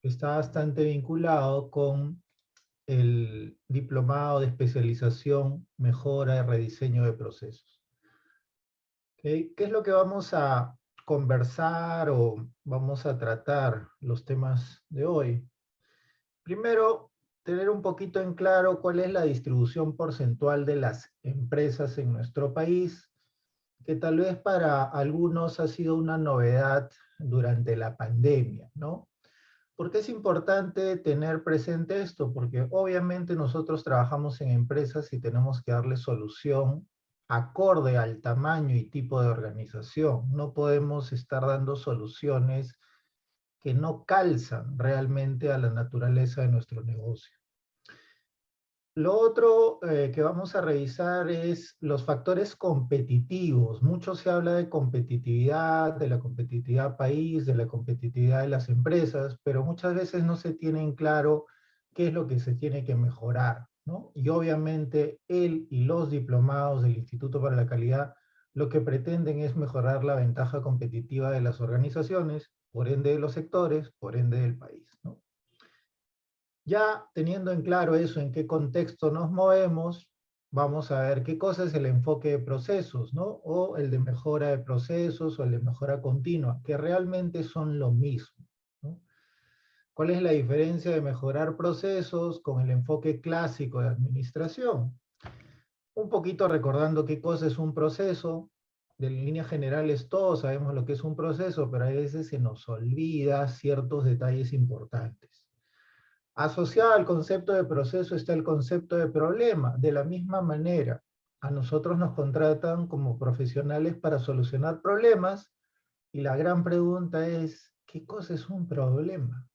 está bastante vinculado con el diplomado de especialización, mejora y rediseño de procesos. ¿Ok? ¿Qué es lo que vamos a conversar o vamos a tratar los temas de hoy? Primero, tener un poquito en claro cuál es la distribución porcentual de las empresas en nuestro país, que tal vez para algunos ha sido una novedad durante la pandemia, ¿no? ¿Por qué es importante tener presente esto? Porque obviamente nosotros trabajamos en empresas y tenemos que darle solución acorde al tamaño y tipo de organización. No podemos estar dando soluciones que no calzan realmente a la naturaleza de nuestro negocio. Lo otro que vamos a revisar es los factores competitivos. Mucho se habla de la competitividad país, de la competitividad de las empresas, pero muchas veces no se tiene en claro qué es lo que se tiene que mejorar, ¿no? Y obviamente él y los diplomados del Instituto para la Calidad lo que pretenden es mejorar la ventaja competitiva de las organizaciones, por ende de los sectores, por ende del país, ¿no? Ya teniendo en claro eso, en qué contexto nos movemos, vamos a ver qué cosa es el enfoque de procesos, ¿no? O el de mejora de procesos o el de mejora continua, que realmente son lo mismo, ¿no? ¿Cuál es la diferencia de mejorar procesos con el enfoque clásico de administración? Un poquito recordando qué cosa es un proceso. De líneas generales todos sabemos lo que es un proceso, pero a veces se nos olvida ciertos detalles importantes. Asociado al concepto de proceso está el concepto de problema. De la misma manera, a nosotros nos contratan como profesionales para solucionar problemas y la gran pregunta es, ¿qué cosa es un problema?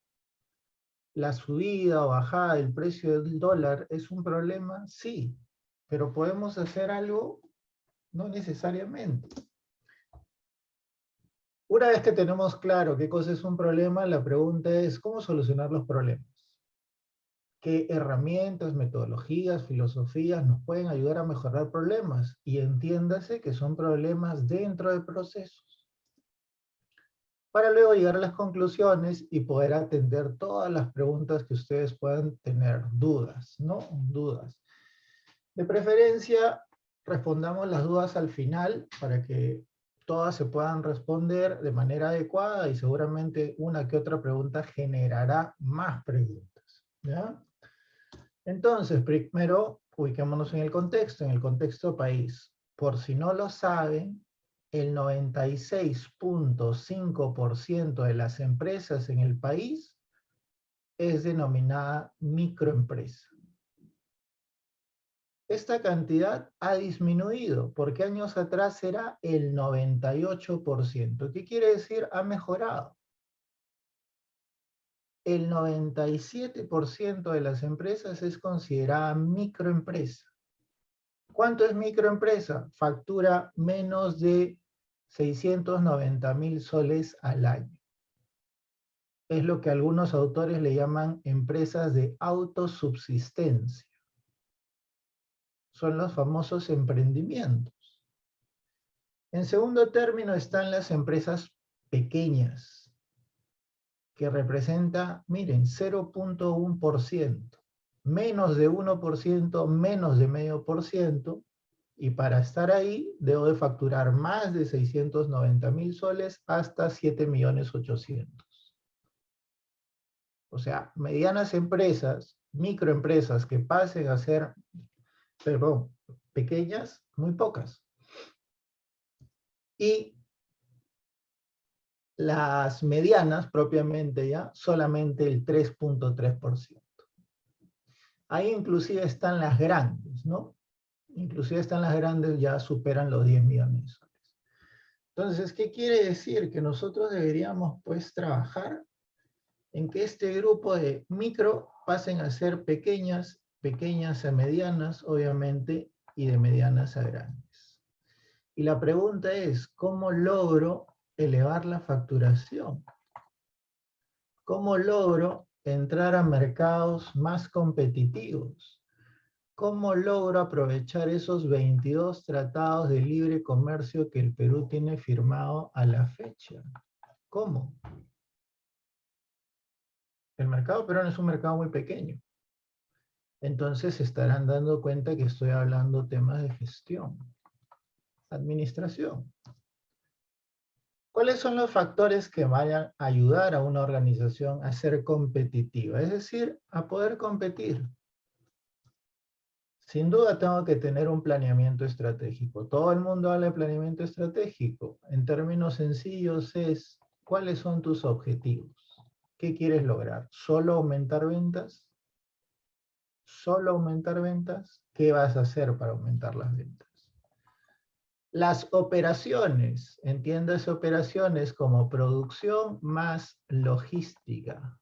¿La subida o bajada del precio del dólar es un problema? Sí, pero ¿podemos hacer algo? No necesariamente. Una vez que tenemos claro qué cosa es un problema, la pregunta es, ¿cómo solucionar los problemas? ¿Qué herramientas, metodologías, filosofías nos pueden ayudar a mejorar problemas? Y entiéndase que son problemas dentro de procesos. Para luego llegar a las conclusiones y poder atender todas las preguntas que ustedes puedan tener, dudas, ¿no? Dudas. De preferencia, respondamos las dudas al final para que todas se puedan responder de manera adecuada y seguramente una que otra pregunta generará más preguntas, ¿ya? Entonces, primero, ubiquémonos en el contexto país. Por si no lo saben, el 96.5% de las empresas en el país es denominada microempresa. Esta cantidad ha disminuido, porque años atrás era el 98%. ¿Qué quiere decir? Ha mejorado. El 97% de las empresas es considerada microempresa. ¿Cuánto es microempresa? Factura menos de 690.000 soles al año. Es lo que algunos autores le llaman empresas de autosubsistencia. Son los famosos emprendimientos. En segundo término están las empresas pequeñas, que representa, miren, 0.1%, menos de 1%, menos de 0.5%, y para estar ahí debo de facturar más de 690.000 soles hasta 7.800.000. O sea, medianas empresas, microempresas que pasen a ser, perdón, pequeñas, muy pocas. Y las medianas propiamente ya, solamente el 3.3%. Ahí inclusive están las grandes, ¿no? Inclusive están las grandes, ya superan los 10 millones de soles. Entonces, ¿qué quiere decir? Que nosotros deberíamos pues trabajar en que este grupo de micro pasen a ser pequeñas, pequeñas a medianas, obviamente, y de medianas a grandes. Y la pregunta es, ¿cómo logro elevar la facturación? ¿Cómo logro entrar a mercados más competitivos? ¿Cómo logro aprovechar esos 22 tratados de libre comercio que el Perú tiene firmado a la fecha? ¿Cómo? El mercado peruano es un mercado muy pequeño. Entonces se estarán dando cuenta que estoy hablando temas de gestión, administración. ¿Cuáles son los factores que vayan a ayudar a una organización a ser competitiva? Es decir, a poder competir. Sin duda tengo que tener un planeamiento estratégico. Todo el mundo habla de planeamiento estratégico. En términos sencillos es, ¿cuáles son tus objetivos? ¿Qué quieres lograr? ¿Solo aumentar ventas? ¿Solo aumentar ventas? ¿Qué vas a hacer para aumentar las ventas? Las operaciones, entiéndase operaciones como producción más logística.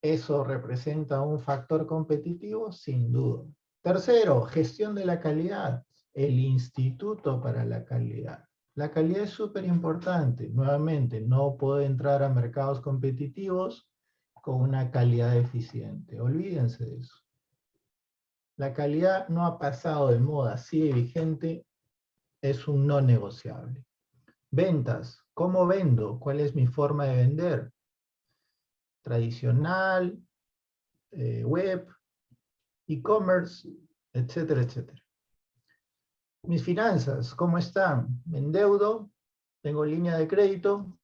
¿Eso representa un factor competitivo? Sin duda. Tercero, gestión de la calidad. El Instituto para la Calidad. La calidad es súper importante. Nuevamente, no puedo entrar a mercados competitivos con una calidad deficiente. Olvídense de eso. La calidad no ha pasado de moda, sigue vigente, es un no negociable. Ventas, ¿cómo vendo? ¿Cuál es mi forma de vender? Tradicional, web, e-commerce, etcétera, etcétera. Mis finanzas, ¿cómo están? ¿Me endeudo? ¿Tengo línea de crédito?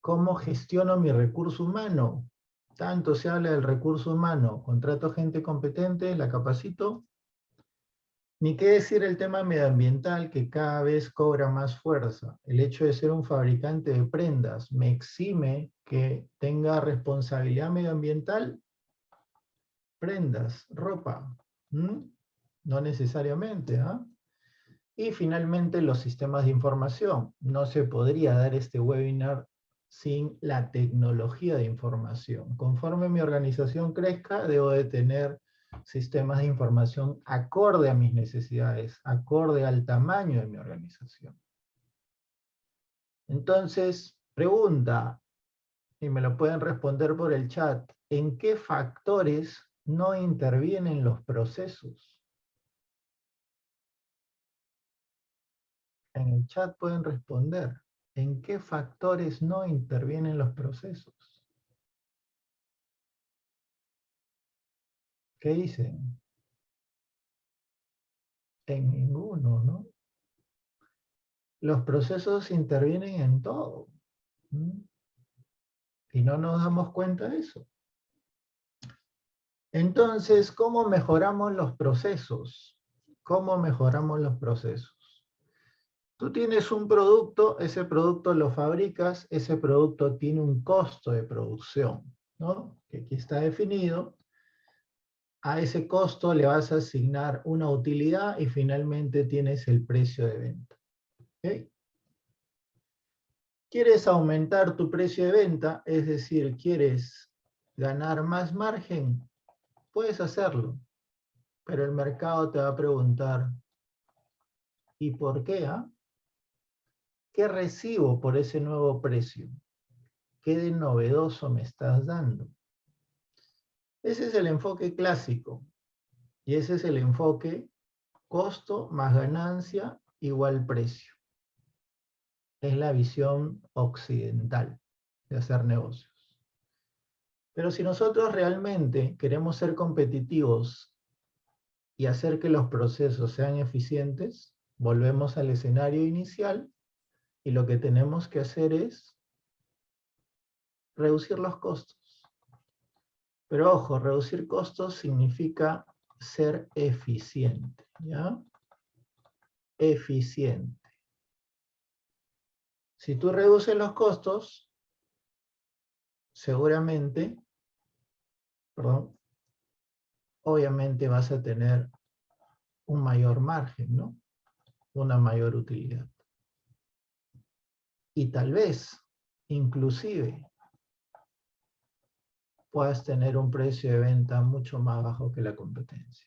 ¿Cómo gestiono mi recurso humano? Tanto se habla del recurso humano, contrato gente competente, la capacito. Ni qué decir el tema medioambiental que cada vez cobra más fuerza. El hecho de ser un fabricante de prendas me exime que tenga responsabilidad medioambiental. Prendas, ropa. No necesariamente, ¿ah? Y finalmente los sistemas de información. No se podría dar este webinar sin la tecnología de información. Conforme mi organización crezca, debo de tener sistemas de información acorde a mis necesidades, acorde al tamaño de mi organización. Entonces, pregunta, y me lo pueden responder por el chat, ¿en qué factores no intervienen los procesos? En el chat pueden responder. ¿En qué factores no intervienen los procesos? ¿Qué dicen? En ninguno, ¿no? Los procesos intervienen en todo. Y no nos damos cuenta de eso. Entonces, ¿cómo mejoramos los procesos? ¿Cómo mejoramos los procesos? Tú tienes un producto, ese producto lo fabricas, ese producto tiene un costo de producción, ¿no? Que aquí está definido. A ese costo le vas a asignar una utilidad y finalmente tienes el precio de venta. ¿Okay? ¿Quieres aumentar tu precio de venta? Es decir, ¿quieres ganar más margen? Puedes hacerlo, pero el mercado te va a preguntar, ¿y por qué? ¿Qué recibo por ese nuevo precio? ¿Qué de novedoso me estás dando? Ese es el enfoque clásico y ese es el enfoque costo más ganancia igual precio. Es la visión occidental de hacer negocios. Pero si nosotros realmente queremos ser competitivos y hacer que los procesos sean eficientes, volvemos al escenario inicial y lo que tenemos que hacer es reducir los costos. Pero ojo, reducir costos significa ser eficiente, ¿ya? Eficiente. Si tú reduces los costos, seguramente, obviamente vas a tener un mayor margen, ¿no? Una mayor utilidad. Y tal vez, inclusive, puedas tener un precio de venta mucho más bajo que la competencia.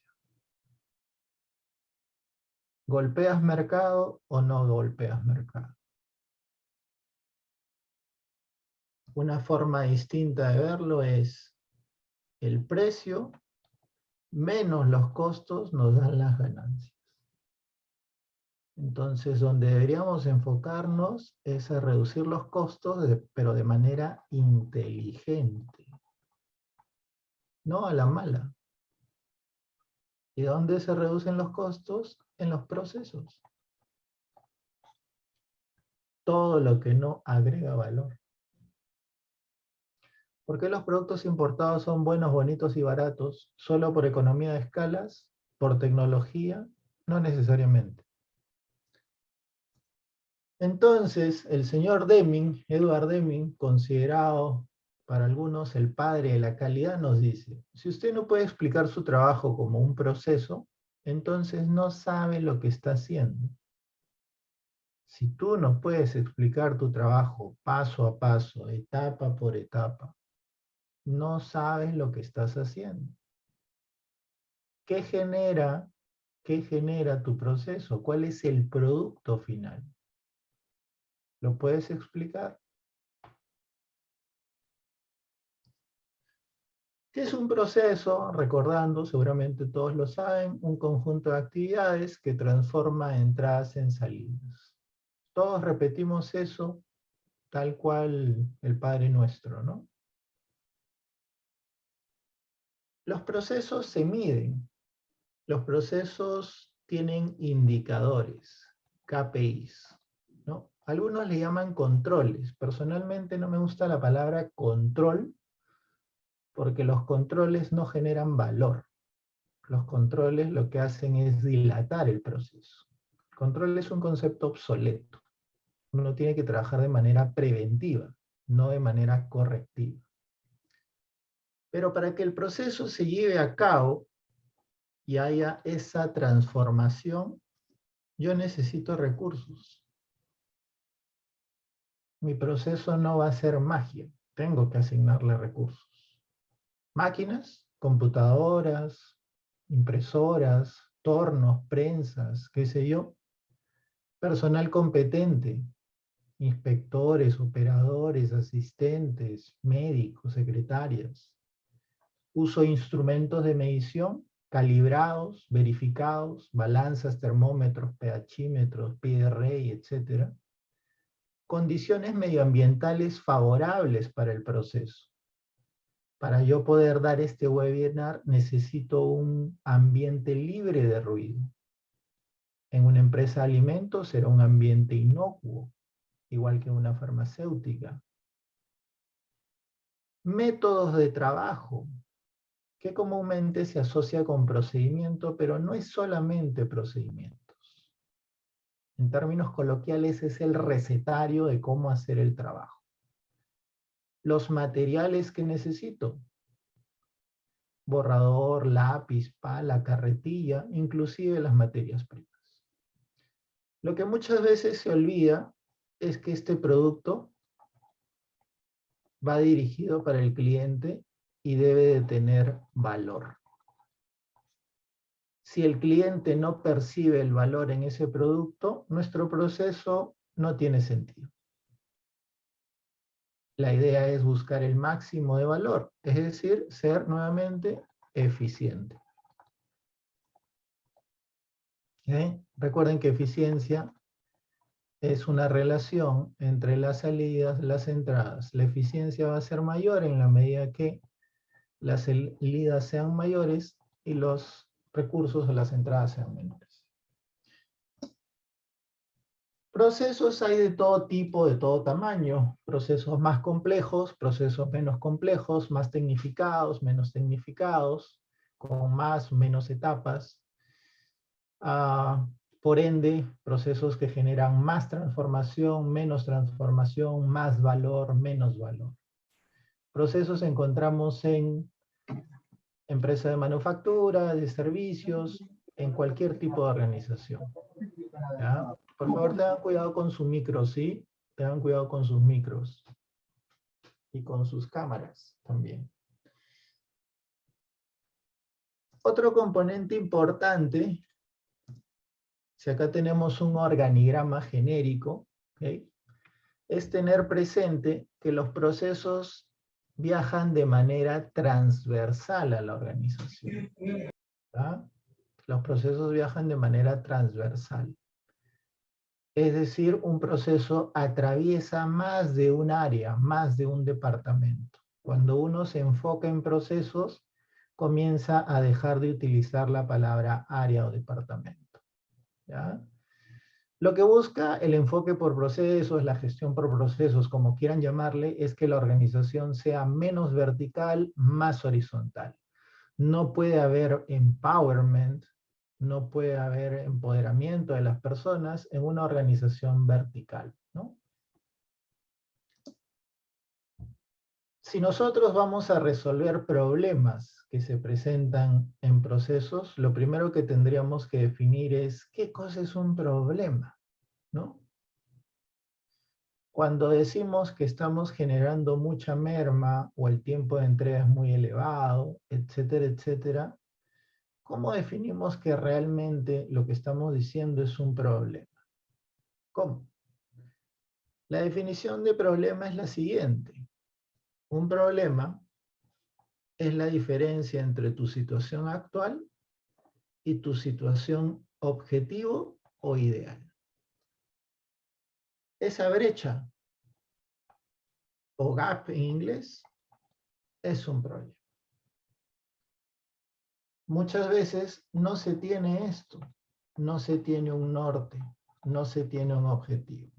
¿Golpeas mercado o no golpeas mercado? Una forma distinta de verlo es el precio menos los costos nos dan las ganancias. Entonces, donde deberíamos enfocarnos es a reducir los costos, pero de manera inteligente, no a la mala. ¿Y dónde se reducen los costos? En los procesos. Todo lo que no agrega valor. ¿Por qué los productos importados son buenos, bonitos y baratos? ¿Solo por economía de escalas? ¿Por tecnología? No necesariamente. Entonces, el señor Deming, Edward Deming, considerado para algunos el padre de la calidad, nos dice, si usted no puede explicar su trabajo como un proceso, entonces no sabe lo que está haciendo. Si tú no puedes explicar tu trabajo paso a paso, etapa por etapa, no sabes lo que estás haciendo. ¿Qué genera tu proceso? ¿Cuál es el producto final? ¿Lo puedes explicar? ¿Qué es un proceso? Recordando, seguramente todos lo saben, un conjunto de actividades que transforma entradas en salidas. Todos repetimos eso tal cual el Padre Nuestro, ¿no? Los procesos se miden. Los procesos tienen indicadores, KPIs, ¿no? Algunos le llaman controles. Personalmente no me gusta la palabra control porque los controles no generan valor. Los controles lo que hacen es dilatar el proceso. El control es un concepto obsoleto. Uno tiene que trabajar de manera preventiva, no de manera correctiva. Pero para que el proceso se lleve a cabo y haya esa transformación, yo necesito recursos. Mi proceso no va a ser magia. Tengo que asignarle recursos. Máquinas, computadoras, impresoras, tornos, prensas, qué sé yo. Personal competente, inspectores, operadores, asistentes, médicos, secretarias. Uso de instrumentos de medición calibrados, verificados, balanzas, termómetros, pHímetros, PRI, etc. Condiciones medioambientales favorables para el proceso. Para yo poder dar este webinar necesito un ambiente libre de ruido. En una empresa de alimentos será un ambiente inocuo, igual que una farmacéutica. Métodos de trabajo, que comúnmente se asocia con procedimiento, pero no es solamente procedimientos. En términos coloquiales es el recetario de cómo hacer el trabajo. Los materiales que necesito. Borrador, lápiz, pala, carretilla, inclusive las materias primas. Lo que muchas veces se olvida es que este producto va dirigido para el cliente y debe de tener valor. Si el cliente no percibe el valor en ese producto, nuestro proceso no tiene sentido. La idea es buscar el máximo de valor, es decir, ser nuevamente eficiente. Recuerden que eficiencia es una relación entre las salidas y las entradas. La eficiencia va a ser mayor en la medida que las salidas sean mayores y los recursos o las entradas sean menores. Procesos hay de todo tipo, de todo tamaño. Procesos más complejos, procesos menos complejos, más tecnificados, menos tecnificados, con más o menos etapas. Por ende, procesos que generan más transformación, más valor, menos valor. Procesos encontramos en empresas de manufactura, de servicios, en cualquier tipo de organización. ¿Ya? Por favor, tengan cuidado con su micro, ¿sí? Tengan cuidado con sus micros. Y con sus cámaras también. Otro componente importante, si acá tenemos un organigrama genérico, ¿okay? Es tener presente que los procesos viajan de manera transversal a la organización. ¿Ya? Los procesos viajan de manera transversal. Es decir, un proceso atraviesa más de un área, más de un departamento. Cuando uno se enfoca en procesos, comienza a dejar de utilizar la palabra área o departamento. ¿Ya? Lo que busca el enfoque por procesos, la gestión por procesos, como quieran llamarle, es que la organización sea menos vertical, más horizontal. No puede haber empowerment, no puede haber empoderamiento de las personas en una organización vertical, ¿no? Si nosotros vamos a resolver problemas que se presentan en procesos, lo primero que tendríamos que definir es qué cosa es un problema, ¿no? Cuando decimos que estamos generando mucha merma o el tiempo de entrega es muy elevado, etcétera, etcétera, ¿cómo definimos que realmente lo que estamos diciendo es un problema? ¿Cómo? La definición de problema es la siguiente. Un problema es la diferencia entre tu situación actual y tu situación objetivo o ideal. Esa brecha, o gap en inglés, es un problema. Muchas veces no se tiene esto, no se tiene un norte, no se tiene un objetivo.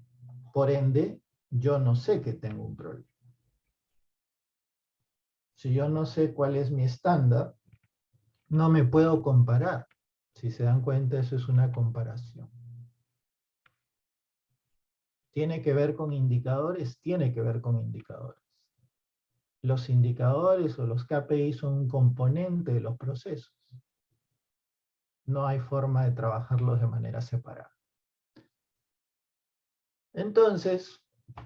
Por ende, yo no sé que tengo un problema. Si yo no sé cuál es mi estándar, no me puedo comparar. Si se dan cuenta, eso es una comparación. ¿Tiene que ver con indicadores? Tiene que ver con indicadores. Los indicadores o los KPI son un componente de los procesos. No hay forma de trabajarlos de manera separada. Entonces,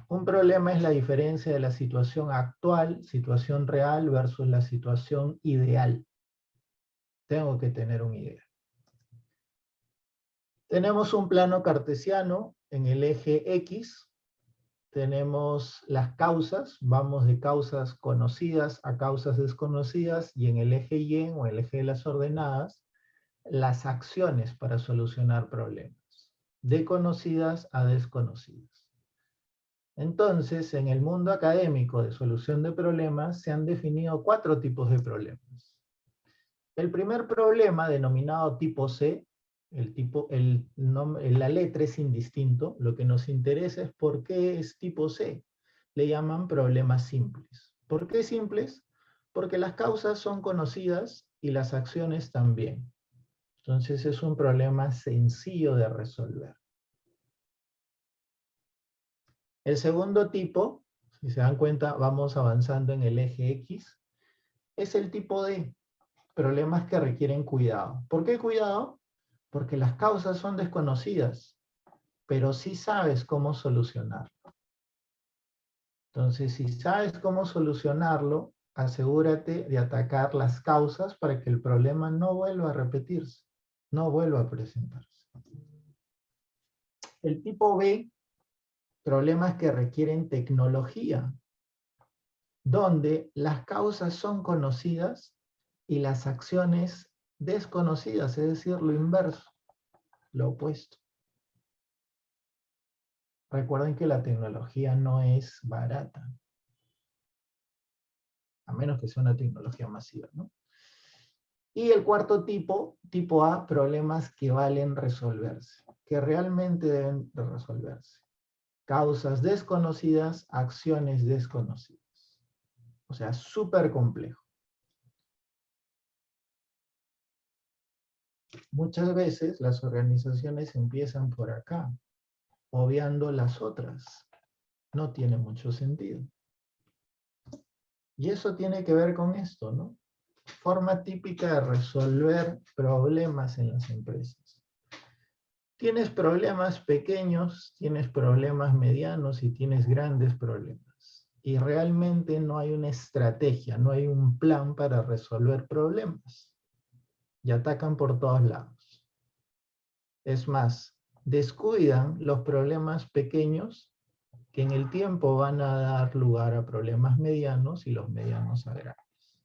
un problema es la diferencia de la situación actual, situación real, versus la situación ideal. Tengo que tener un ideal. Tenemos un plano cartesiano en el eje X. Tenemos las causas, vamos de causas conocidas a causas desconocidas, y en el eje Y o el eje de las ordenadas, las acciones para solucionar problemas, de conocidas a desconocidas. Entonces, en el mundo académico de solución de problemas se han definido 4 tipos de problemas. El primer problema, denominado tipo C, la letra es indistinto, lo que nos interesa es por qué es tipo C. Le llaman problemas simples. ¿Por qué simples? Porque las causas son conocidas y las acciones también. Entonces es un problema sencillo de resolver. El segundo tipo, si se dan cuenta, vamos avanzando en el eje X, es el tipo D, problemas que requieren cuidado. ¿Por qué cuidado? Porque las causas son desconocidas, pero sí sabes cómo solucionarlo. Entonces, si sabes cómo solucionarlo, asegúrate de atacar las causas para que el problema no vuelva a repetirse, no vuelva a presentarse. El tipo B, problemas que requieren tecnología, donde las causas son conocidas y las acciones desconocidas, es decir, lo inverso, lo opuesto. Recuerden que la tecnología no es barata, a menos que sea una tecnología masiva, ¿no? Y el cuarto tipo A, problemas que valen resolverse, que realmente deben de resolverse. Causas desconocidas, acciones desconocidas. O sea, súper complejo. Muchas veces las organizaciones empiezan por acá, obviando las otras. No tiene mucho sentido. Y eso tiene que ver con esto, ¿no? Forma típica de resolver problemas en las empresas. Tienes problemas pequeños, tienes problemas medianos y tienes grandes problemas. Y realmente no hay una estrategia, no hay un plan para resolver problemas. Y atacan por todos lados. Es más, descuidan los problemas pequeños que en el tiempo van a dar lugar a problemas medianos y los medianos a grandes.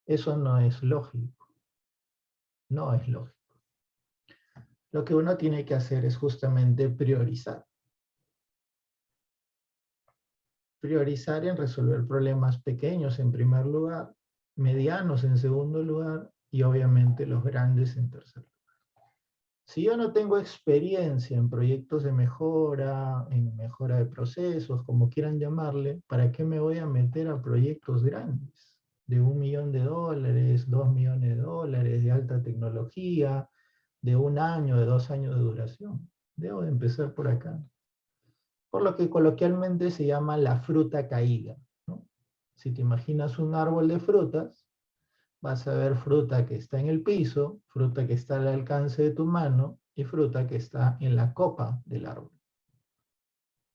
Eso no es lógico. No es lógico. lo que uno tiene que hacer es justamente priorizar. Priorizar en resolver problemas pequeños en primer lugar, medianos en segundo lugar y obviamente los grandes en tercer lugar. Si yo no tengo experiencia en proyectos de mejora, en mejora de procesos, como quieran llamarle, ¿para qué me voy a meter a proyectos grandes? De $1 millón, $2 millones, de alta tecnología, de 1 año, de 2 años de duración. Debo de empezar por acá. Por lo que coloquialmente se llama la fruta caída, ¿no? Si te imaginas un árbol de frutas, vas a ver fruta que está en el piso, fruta que está al alcance de tu mano y fruta que está en la copa del árbol.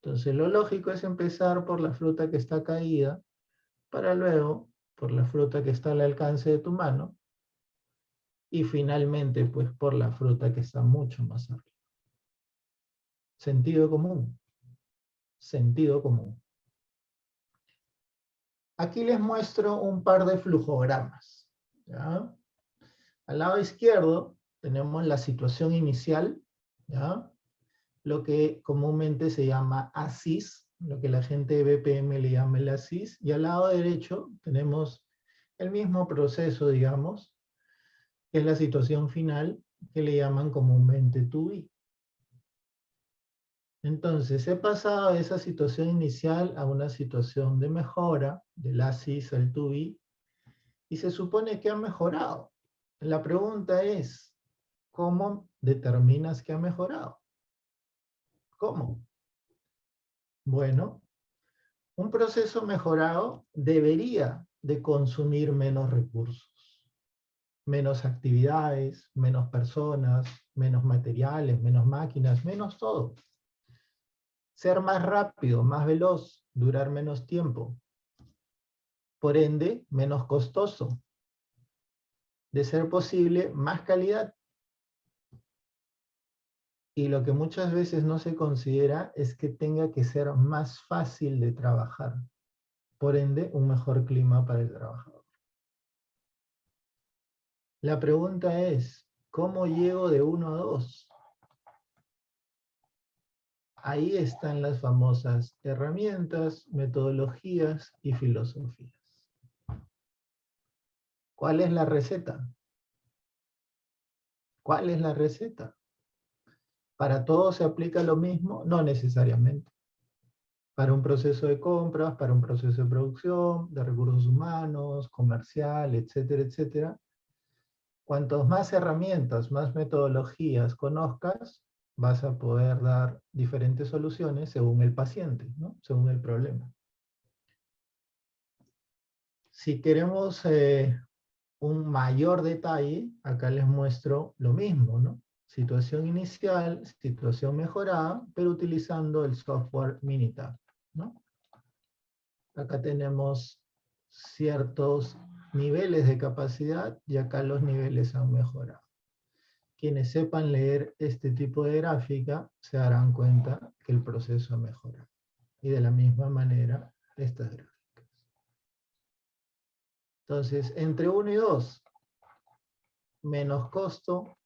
Entonces lo lógico es empezar por la fruta que está caída, para luego por la fruta que está al alcance de tu mano y finalmente pues por la fruta que está mucho más arriba. Sentido común. Sentido común. Aquí les muestro un par de flujogramas, ¿ya? Al lado izquierdo tenemos la situación inicial, ¿ya? Lo que comúnmente se llama ASIS, lo que la gente de BPM le llama el ASIS, y al lado derecho tenemos el mismo proceso, digamos, que es la situación final, que le llaman comúnmente to be. Entonces, he pasado de esa situación inicial a una situación de mejora, del ASIS al to be, y se supone que ha mejorado. La pregunta es, ¿cómo determinas que ha mejorado? ¿Cómo? Bueno, un proceso mejorado debería de consumir menos recursos, menos actividades, menos personas, menos materiales, menos máquinas, menos todo. Ser más rápido, más veloz, durar menos tiempo. Por ende, menos costoso. De ser posible, más calidad. Y lo que muchas veces no se considera es que tenga que ser más fácil de trabajar. Por ende, un mejor clima para el trabajador. La pregunta es, ¿cómo llego de 1 a 2? Ahí están las famosas herramientas, metodologías y filosofías. ¿Cuál es la receta? ¿Cuál es la receta? ¿Para todos se aplica lo mismo? No necesariamente. Para un proceso de compras, para un proceso de producción, de recursos humanos, comercial, etcétera, etcétera. Cuantos más herramientas, más metodologías conozcas, vas a poder dar diferentes soluciones según el paciente, ¿no? Según el problema. Si queremos un mayor detalle, acá les muestro lo mismo, ¿no? Situación inicial, situación mejorada, pero utilizando el software Minitab, ¿no? Acá tenemos ciertos niveles de capacidad y acá los niveles han mejorado. Quienes sepan leer este tipo de gráfica se darán cuenta que el proceso ha mejorado. Y de la misma manera, estas gráficas. Entonces, entre 1 y 2, menos costo,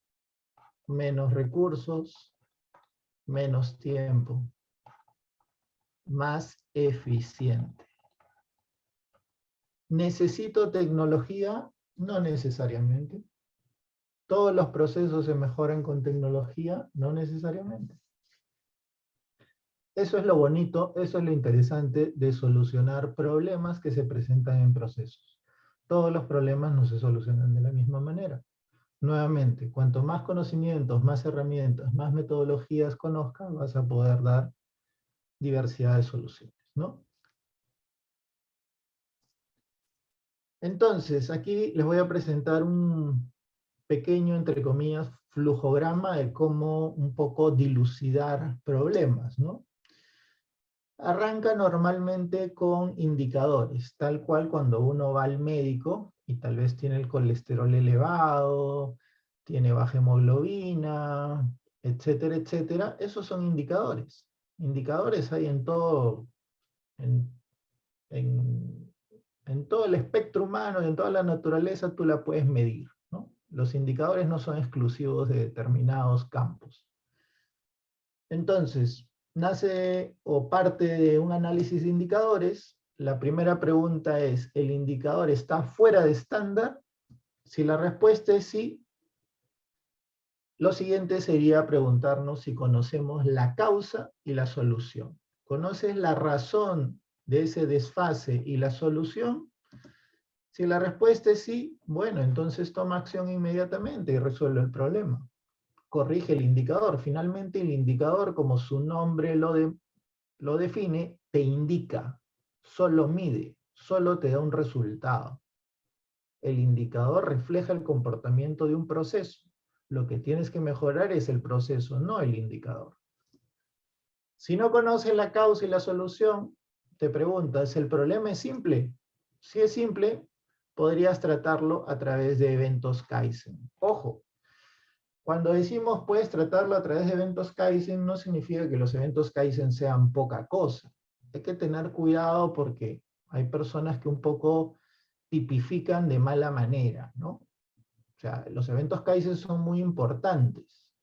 menos recursos, menos tiempo, más eficiente. ¿Necesito tecnología? No necesariamente. ¿Todos los procesos se mejoran con tecnología? No necesariamente. Eso es lo bonito, eso es lo interesante de solucionar problemas que se presentan en procesos. Todos los problemas no se solucionan de la misma manera. Nuevamente, cuanto más conocimientos, más herramientas, más metodologías conozcas, vas a poder dar diversidad de soluciones, ¿no? Entonces, aquí les voy a presentar un pequeño, entre comillas, flujograma de cómo un poco dilucidar problemas, ¿no? Arranca normalmente con indicadores, tal cual cuando uno va al médico y tal vez tiene el colesterol elevado, tiene baja hemoglobina, etcétera, etcétera. Esos son indicadores. Indicadores hay en todo, en, en todo el espectro humano y en toda la naturaleza tú la puedes medir, ¿no? Los indicadores no son exclusivos de determinados campos. Entonces, nace o parte de un análisis de indicadores. La primera pregunta es, ¿el indicador está fuera de estándar? Si la respuesta es sí, lo siguiente sería preguntarnos si conocemos la causa y la solución. ¿Conoces la razón de ese desfase y la solución? Si la respuesta es sí, bueno, entonces toma acción inmediatamente y resuelve el problema. Corrige el indicador. Finalmente, el indicador, como su nombre lo define, te indica, solo mide, solo te da un resultado. El indicador refleja el comportamiento de un proceso. Lo que tienes que mejorar es el proceso, no el indicador. Si no conoces la causa y la solución, te preguntas, ¿el problema es simple? Si es simple, podrías tratarlo a través de eventos Kaizen. Ojo, cuando decimos puedes tratarlo a través de eventos Kaizen, no significa que los eventos Kaizen sean poca cosa. Hay que tener cuidado porque hay personas que un poco tipifican de mala manera, ¿no? O sea, los eventos Kaizen son muy importantes.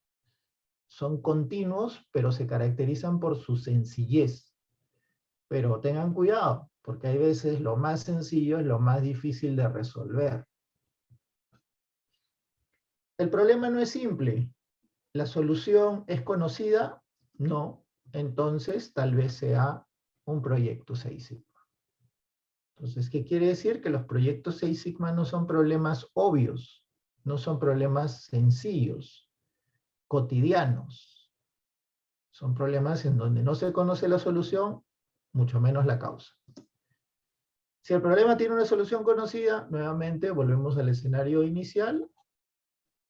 Son continuos, pero se caracterizan por su sencillez. Pero tengan cuidado, porque hay veces lo más sencillo es lo más difícil de resolver. El problema no es simple. ¿La solución es conocida? No. Entonces, tal vez sea un proyecto Seis Sigma. Entonces, ¿qué quiere decir? Que los proyectos Seis Sigma no son problemas obvios, no son problemas sencillos, cotidianos. Son problemas en donde no se conoce la solución, mucho menos la causa. Si el problema tiene una solución conocida, nuevamente volvemos al escenario inicial,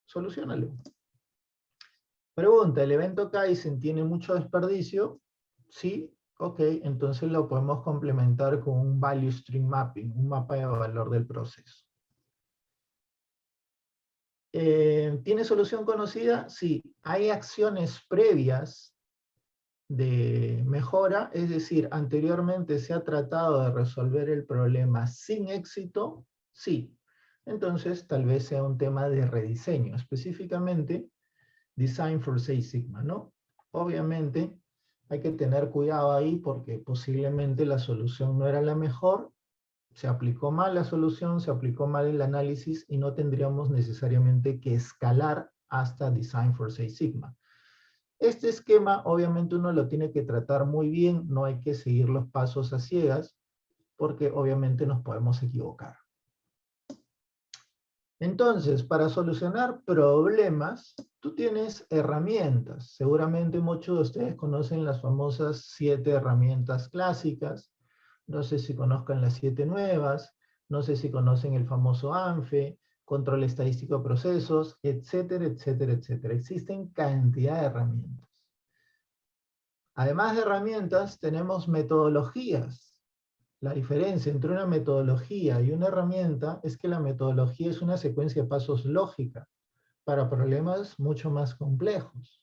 solucionalo. Pregunta, ¿el evento Kaizen tiene mucho desperdicio? Sí, ok, entonces lo podemos complementar con un Value Stream Mapping, un mapa de valor del proceso. ¿Tiene solución conocida? Sí. ¿Hay acciones previas de mejora? Es decir, anteriormente se ha tratado de resolver el problema sin éxito. Sí. Entonces, tal vez sea un tema de rediseño, específicamente Design for Six Sigma, ¿no? Obviamente, hay que tener cuidado ahí porque posiblemente la solución no era la mejor, se aplicó mal la solución, se aplicó mal el análisis y no tendríamos necesariamente que escalar hasta Design for Six Sigma. Este esquema, obviamente, uno lo tiene que tratar muy bien, no hay que seguir los pasos a ciegas, porque obviamente nos podemos equivocar. Entonces, para solucionar problemas, tú tienes herramientas. Seguramente muchos de ustedes conocen las famosas 7 herramientas clásicas. No sé si conozcan las 7 nuevas, no sé si conocen el famoso ANFE, control estadístico de procesos, etcétera, etcétera, etcétera. Existen cantidad de herramientas. Además de herramientas, tenemos metodologías. La diferencia entre una metodología y una herramienta es que la metodología es una secuencia de pasos lógica para problemas mucho más complejos.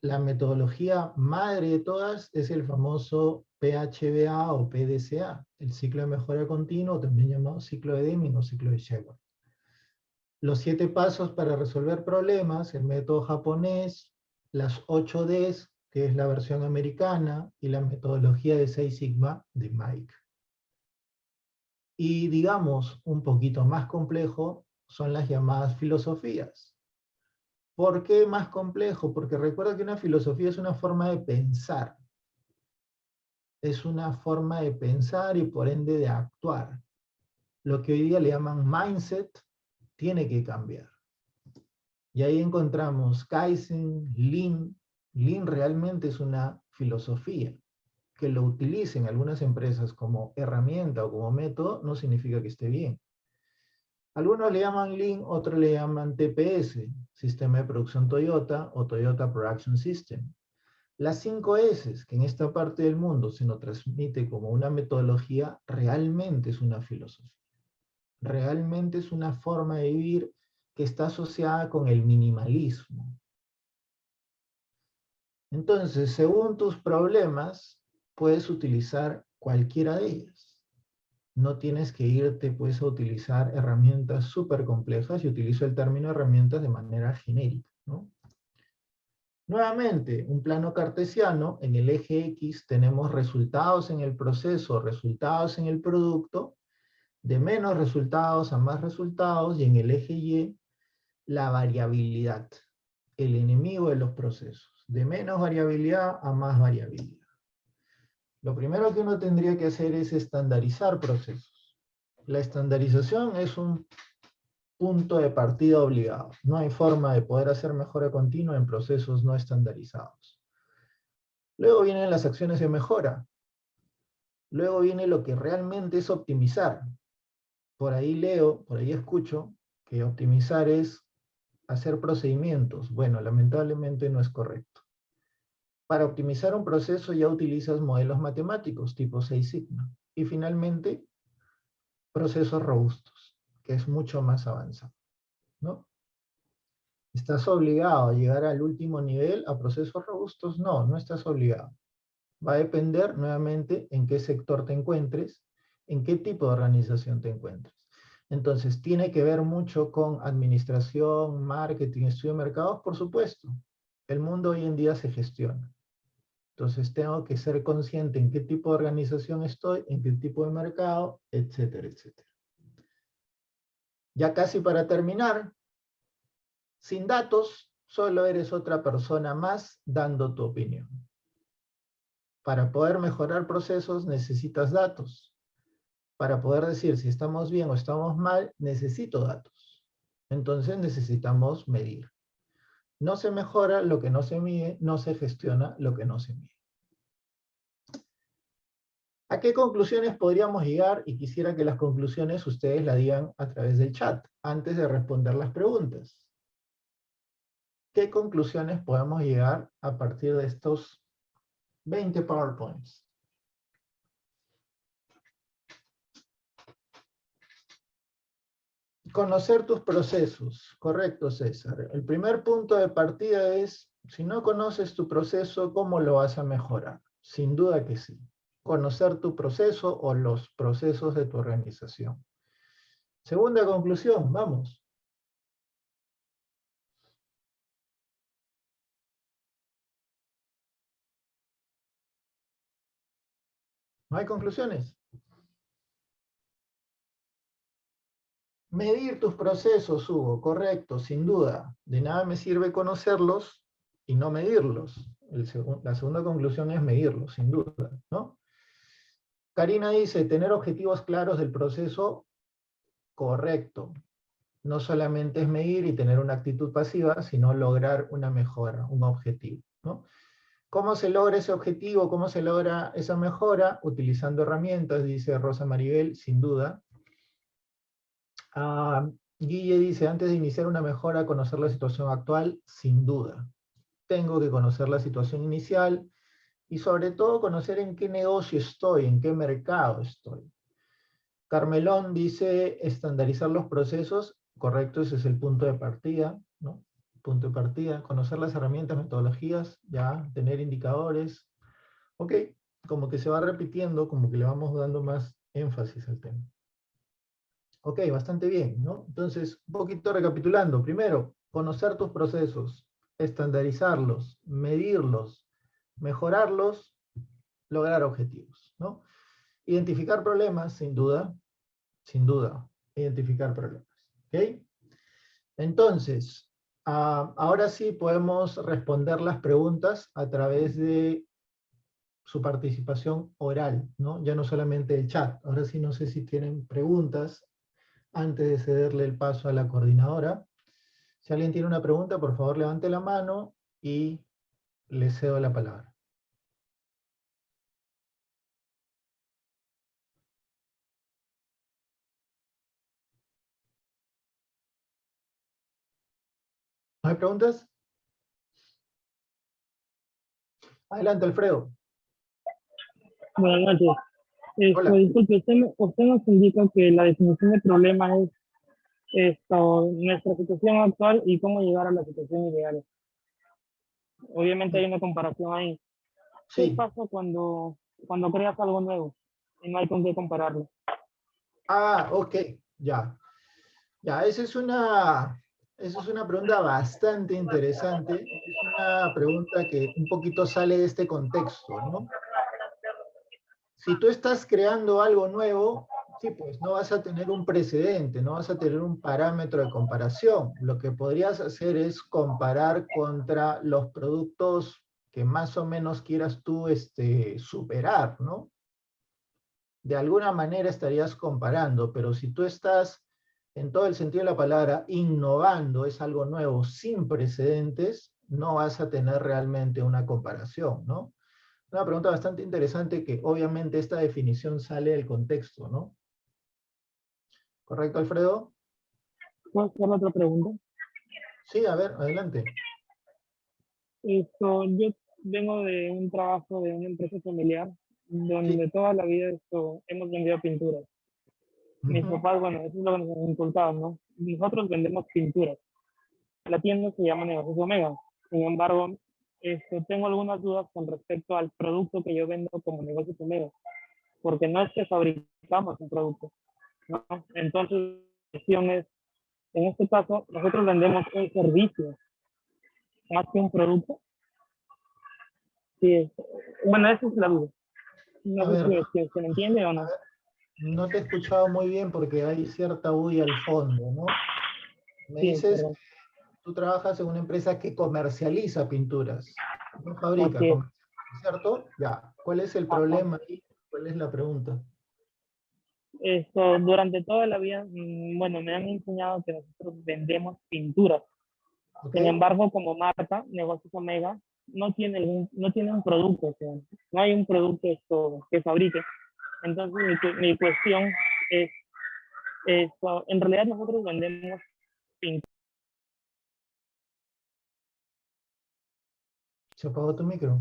La metodología madre de todas es el famoso PHBA o PDCA, el ciclo de mejora continua, también llamado ciclo de Deming o ciclo de Shepard. Los 7 pasos para resolver problemas, el método japonés, las 8 Ds, que es la versión americana, y la metodología de 6 Sigma de Mike. Y digamos, un poquito más complejo son las llamadas filosofías. ¿Por qué más complejo? Porque recuerda que una filosofía es una forma de pensar. Es una forma de pensar y por ende de actuar. Lo que hoy día le llaman mindset tiene que cambiar. Y ahí encontramos Kaizen, Lean. Lean realmente es una filosofía. Que lo utilicen algunas empresas como herramienta o como método no significa que esté bien. Algunos le llaman Lean, otros le llaman TPS, Sistema de Producción Toyota o Toyota Production System. Las 5 S, que en esta parte del mundo se nos transmite como una metodología, realmente es una filosofía. Realmente es una forma de vivir que está asociada con el minimalismo. Entonces, según tus problemas, puedes utilizar cualquiera de ellas. no tienes que irte pues a utilizar herramientas súper complejas, y utilizo el término herramientas de manera genérica, ¿no? Nuevamente, un plano cartesiano, en el eje X tenemos resultados en el proceso, resultados en el producto, de menos resultados a más resultados, y en el eje Y, la variabilidad, el enemigo de los procesos, de menos variabilidad a más variabilidad. Lo primero que uno tendría que hacer es estandarizar procesos. La estandarización es un punto de partida obligado. No hay forma de poder hacer mejora continua en procesos no estandarizados. Luego vienen las acciones de mejora. Luego viene lo que realmente es optimizar. Por ahí leo, por ahí escucho, que optimizar es hacer procedimientos. Bueno, lamentablemente no es correcto. Para optimizar un proceso ya utilizas modelos matemáticos tipo Seis Sigma. Y finalmente, procesos robustos, que es mucho más avanzado, ¿no? ¿Estás obligado a llegar al último nivel a procesos robustos? No, no estás obligado. Va a depender nuevamente en qué sector te encuentres, en qué tipo de organización te encuentres. Entonces, ¿tiene que ver mucho con administración, marketing, estudio de mercados? Por supuesto. El mundo hoy en día se gestiona. Entonces, tengo que ser consciente en qué tipo de organización estoy, en qué tipo de mercado, etcétera, etcétera. Ya casi para terminar, sin datos, solo eres otra persona más dando tu opinión. Para poder mejorar procesos necesitas datos. Para poder decir si estamos bien o estamos mal, necesito datos. Entonces necesitamos medir. No se mejora lo que no se mide, no se gestiona lo que no se mide. ¿A qué conclusiones podríamos llegar? Y quisiera que las conclusiones ustedes las digan a través del chat, antes de responder las preguntas. ¿Qué conclusiones podemos llegar a partir de estos 20 PowerPoints? Conocer tus procesos. Correcto, César. El primer punto de partida es, si no conoces tu proceso, ¿cómo lo vas a mejorar? Sin duda que sí. Conocer tu proceso o los procesos de tu organización. Segunda conclusión, vamos. ¿No hay conclusiones? Medir tus procesos, Hugo, correcto, sin duda. De nada me sirve conocerlos y no medirlos. La segunda conclusión es medirlos, sin duda, ¿no? Karina dice, tener objetivos claros del proceso, correcto. No solamente es medir y tener una actitud pasiva, sino lograr una mejora, un objetivo, ¿no? ¿Cómo se logra ese objetivo? ¿Cómo se logra esa mejora? Utilizando herramientas, dice Rosa Maribel, sin duda. Guille dice, antes de iniciar una mejora, conocer la situación actual, sin duda. Tengo que conocer la situación inicial y sobre todo conocer en qué negocio estoy, en qué mercado estoy. Carmelón dice, estandarizar los procesos, correcto, ese es el punto de partida, ¿no? Punto de partida, conocer las herramientas, metodologías, ya, tener indicadores. Ok, como que se va repitiendo, como que le vamos dando más énfasis al tema. Ok, bastante bien, ¿no? Entonces, un poquito recapitulando. Primero, conocer tus procesos, estandarizarlos, medirlos, mejorarlos, lograr objetivos, ¿no? Identificar problemas, sin duda, identificar problemas, ¿ok? Entonces, ahora sí podemos responder las preguntas a través de su participación oral, ¿no? Ya no solamente el chat. Ahora sí no sé si tienen preguntas antes de cederle el paso a la coordinadora. Si alguien tiene una pregunta, por favor levante la mano y le cedo la palabra. ¿No hay preguntas? Adelante, Alfredo. Buenas noches. Hola. Disculpe, usted nos indica que la definición de problema es nuestra situación actual y cómo llegar a la situación ideal. Obviamente hay una comparación ahí. ¿Qué Sí. pasa cuando creas algo nuevo y no hay con qué compararlo? Ah, ok, ya. Ya, esa es una pregunta bastante interesante. Es una pregunta que un poquito sale de este contexto, ¿no? Si tú estás creando algo nuevo, sí, pues no vas a tener un precedente, no vas a tener un parámetro de comparación. Lo que podrías hacer es comparar contra los productos que más o menos quieras tú superar, ¿no? De alguna manera estarías comparando, pero si tú estás, en todo el sentido de la palabra, innovando, es algo nuevo, sin precedentes, no vas a tener realmente una comparación, ¿no? Una pregunta bastante interesante que obviamente esta definición sale del contexto, ¿no? ¿Correcto, Alfredo? ¿Puedo hacer otra pregunta? Sí, a ver, adelante. Yo vengo de un trabajo de una empresa familiar Sí. donde toda la vida hemos vendido pinturas. Mis Ujú. papás, bueno, eso es lo que nos han inculcado, ¿no? Nosotros vendemos pinturas. La tienda se llama Negocios Omega. Sin embargo, tengo algunas dudas con respecto al producto que yo vendo como Negocios Omega, porque no es que fabricamos un producto, ¿no? Entonces, la cuestión es, en este caso, nosotros vendemos un servicio más que un producto. Sí, bueno, esa es la duda. A No sé ver, si se me entiende o no. no te he escuchado muy bien porque hay cierta bulla al fondo, ¿no? Me Sí, dices, perdón. tú trabajas en una empresa que comercializa pinturas, no fabrica, Así es. comercializa, ¿cierto? Ya. ¿Cuál es el Ajá. problema ahí? ¿Cuál es la pregunta? Durante toda la vida, bueno, me han enseñado que nosotros vendemos pinturas. ¿Ok? Sin embargo, como marca, Negocios Omega no tiene un producto, o sea, no hay un producto que fabrique. Entonces, mi cuestión es, en realidad nosotros vendemos pinturas. ¿Se apagó tu micro?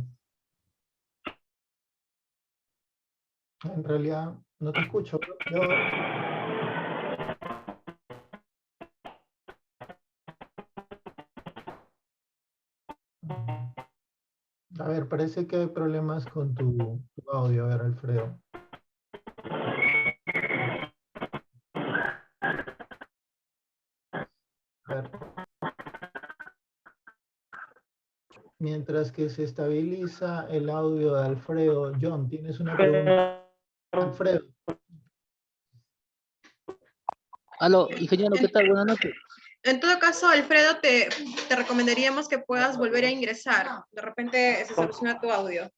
En realidad, no te escucho. Yo, a ver, parece que hay problemas con tu audio. A ver, Alfredo. A ver, mientras que se estabiliza el audio de Alfredo, John, ¿tienes una pregunta? Alfredo, Aló, ingeniero, ¿qué En, tal? Buenas noches. en todo caso, Alfredo, te recomendaríamos que puedas volver a ingresar. De repente se soluciona tu audio.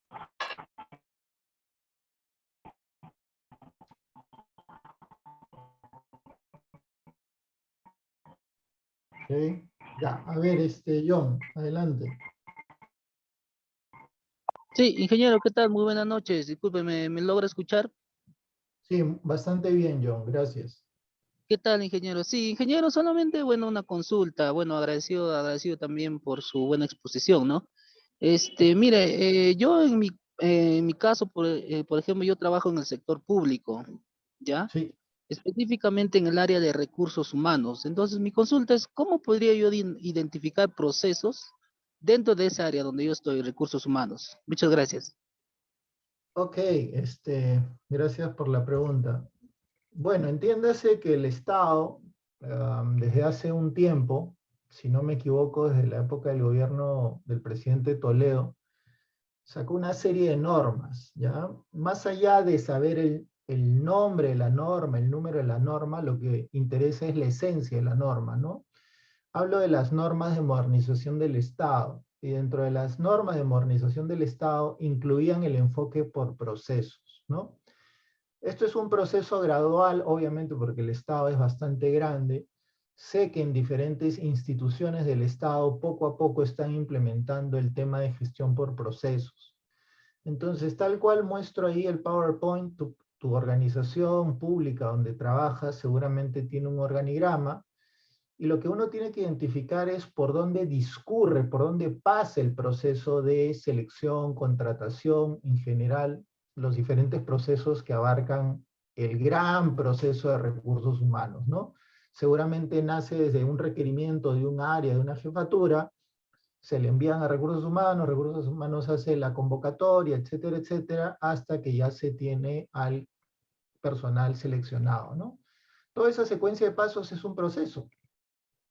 ¿ok? Ya, a ver, John, adelante. Sí, ingeniero, ¿qué tal? Muy buenas noches. Disculpe, ¿me logra escuchar? Sí, bastante bien, John, gracias. ¿Qué tal, ingeniero? Sí, ingeniero, solamente, bueno, una consulta. Bueno, agradecido también por su buena exposición, ¿no? Mire, yo en mi caso, por ejemplo, yo trabajo en el sector público, ¿ya? Sí, Específicamente en el área de recursos humanos. Entonces, mi consulta es, ¿cómo podría yo identificar procesos dentro de esa área donde yo estoy, recursos humanos? Muchas gracias. ok, gracias por la pregunta. Bueno, entiéndase que el Estado, desde hace un tiempo, si no me equivoco, desde la época del gobierno del presidente Toledo, sacó una serie de normas, ¿ya? Más allá de saber el nombre de la norma, el número de la norma, lo que interesa es la esencia de la norma, ¿no? Hablo de las normas de modernización del Estado, y dentro de las normas de modernización del Estado incluían el enfoque por procesos, ¿no? Esto es un proceso gradual, obviamente, porque el Estado es bastante grande. Sé que en diferentes instituciones del Estado poco a poco están implementando el tema de gestión por procesos. Entonces, tal cual muestro ahí el PowerPoint, tu organización pública donde trabajas seguramente tiene un organigrama, y lo que uno tiene que identificar es por dónde discurre, por dónde pasa el proceso de selección, contratación, en general, los diferentes procesos que abarcan el gran proceso de recursos humanos, ¿no? Seguramente nace desde un requerimiento de un área, de una jefatura, se le envían a recursos humanos hace la convocatoria, etcétera, etcétera, hasta que ya se tiene al personal seleccionado, ¿no? Toda esa secuencia de pasos es un proceso.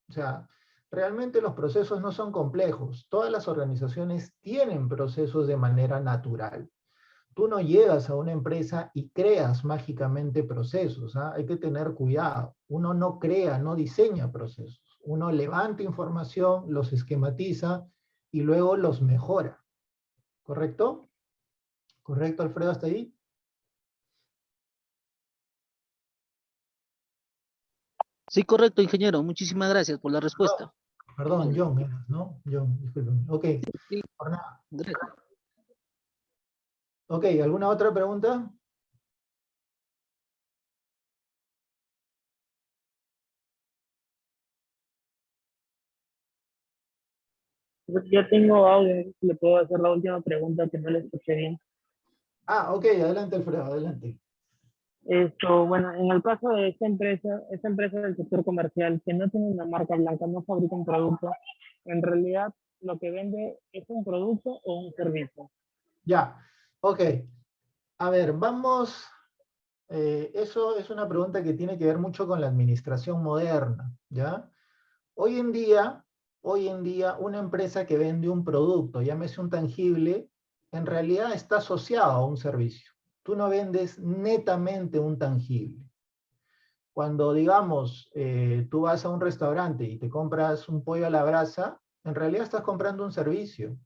O sea, realmente los procesos no son complejos. Todas las organizaciones tienen procesos de manera natural. Tú no llegas a una empresa y creas mágicamente procesos, ¿ah? Hay que tener cuidado. Uno no crea, no diseña procesos. Uno levanta información, los esquematiza y luego los mejora. ¿Correcto? ¿Correcto, Alfredo, hasta ahí? Sí, correcto, ingeniero. Muchísimas gracias por la respuesta. Perdón, Amable. John, ¿no? John, disculpen. Ok, Sí, por nada. gracias. Ok, ¿alguna otra pregunta? Yo tengo audio, no sé si le puedo hacer la última pregunta que no le escuché bien. Ah, ok, adelante, Alfredo, adelante. Esto, bueno, en el caso de esta empresa del sector comercial que no tiene una marca blanca, no fabrica un producto, en realidad lo que vende es un producto o un servicio. Ya, ok. A ver, vamos. Eso es una pregunta que tiene que ver mucho con la administración moderna, ¿ya? Hoy en día, una empresa que vende un producto, llámese un tangible, en realidad está asociado a un servicio. Tú no vendes netamente un tangible. Cuando, digamos, tú vas a un restaurante y te compras un pollo a la brasa, en realidad estás comprando un servicio.